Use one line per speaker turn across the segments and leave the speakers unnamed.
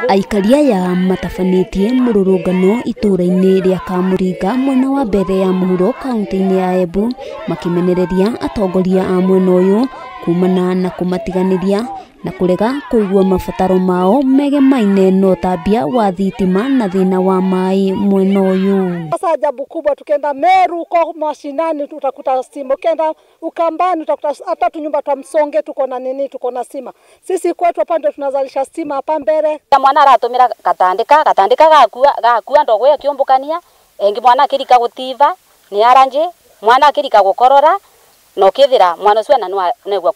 Aikaria ya matafanĩtie mũrũrũngano itũra-inĩ rĩa Kamũringa mwena wa mbere ya mũhuro kaunti-inĩ ya Embu makimenereria atongoria a mwena ũyũ kumana na kũmatiganĩria na kũrega kũigua mabataro mao megemaine na ũtambia wa thitima na thĩna wa maĩ mwena ũyũ.
Sasa ajabu kubwa, tukenda Meru kwa mashinani tutakuta stima, ukenda Ukambani utakuta hata tunyumba twa Msonge tuko na nini, tuko na stima. Sisi kwetu hapa ndio tunazalisha stima hapa mbere.
Mwana aratumira katandika gakua ndogo ya kiombukania engi mwana akirika gutiva ni aranje mwana akirika gukorora no kithira mwana ucio na negwa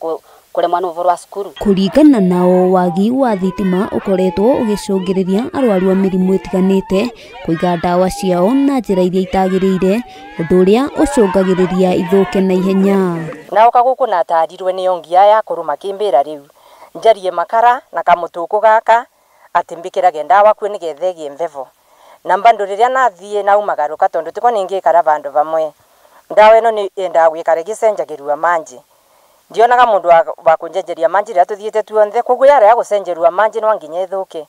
kure mwana uvuru wa skuru.
Kuringana nao wagi wa thitima ukoretwo ugicungiriria arwaru a mirimu itiganite kuiga ndawa ciao na njira iria itagirire undu uria ucungagiriria ithuke na ihenya.
Na ukaguku na tarirwe ni ongia ya kuruma kimbira riu njarie makara na kamutuku gaka atimbikirage ndawa kwe nigethegie mvevo na mbandu riria nathie na umagaruka tondu tiko ningikara vandu vamwe ndawa ino ni enda gwikare gicenjagirua manji ndionaga mundu wa kunjenjeria manji ria tuthiete tuonthe koguo yara ya gucenjerua manji no nginya ithuke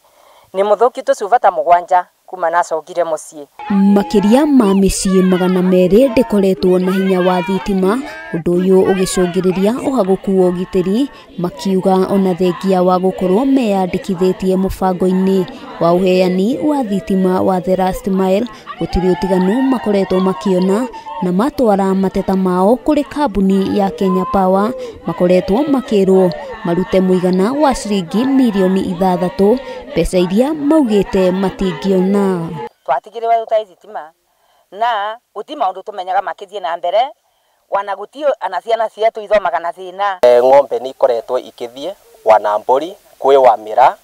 ni muthuki tucuvata mugwanja kuma nacokire mucii.
Makiria ma micii 200 ndikoretwo na hinya wa thitima undu uyu ugicungiriria uhaguku wa ugitiri makiuga ona thengia wa gukorwo meyandikithitie mubango-ini wa uheani wa thitima wa The Last Mile gutiri utiganu makoretwo makiona na matwara mateta mao kuri kambuni ya Kenya Power makoretwo makirwo marute muigana wa ciringi milioni 6 pesa iria maugite matingiona.
Twatigire wa utai thitima na utima undu tumenyaga makithie na mbere wana gutio anaciana cietu ithomaga na thina.
Ng'ombe ni ikoretwo ikithie wana mburi kwi wa mira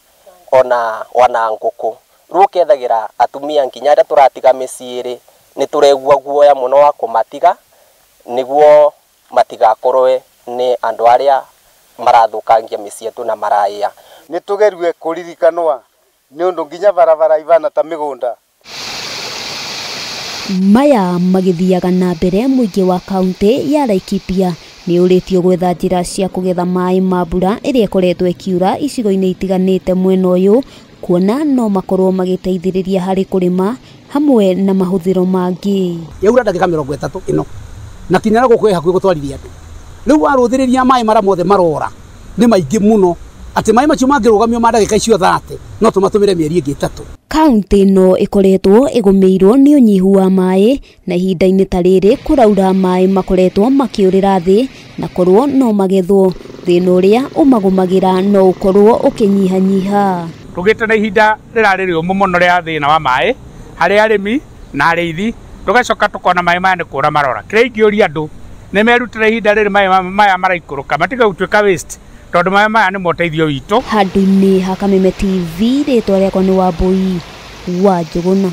ona wana nguku rukethagira atumia nginya aria turatiga miciiri ni turegua guoya muno wa kumatiga niguo matigakorwe ni andu aria marathukangia micietu na maraya.
Ni tugerue kuririkanwa ni undu nginya barabara ivana ta migunda.
Maya magithiaga na mbere muingi wa kaunti ya Laikipia ni uritio gwetha njira cia kugetha mai ma mbura iria ikoretwo ikiura icigo-ini itiganite mwena uyu kuona no makorwo magiteithiriria hari kurima hamwe na mahuthiro mangi.
Yaura ndagika 30 ino na kinyara gukwe hakuhi gutwarithia andu riu waruthiriria mai mara mothe marora ni maingi muno ati mai macio mangirugamio ma ndagika icio 30 no tumatumire mieri ingi 3.
Kaunti no ikoretwo igumirwo ni unyihu wa mai na ihinda-ini ta riri kuraura mai makoretwo makiurira thi na korwo no magethwo thina uria umagumagira no ukorwo ukinyihanyiha.
Tugite na ihinda rirari riumu muno ria thina wa mai hari arimi na arithi tugacoka tukona mai maya ni kura marora kiria ingiuria andu ni merutire ihinda riri mai maya maraikuruka matiga gutuika waste tondu mai maya ni moteithio witu.
Handu-ini ha Kameme TV ritwa riakwa ni Wambui wa Njuguna.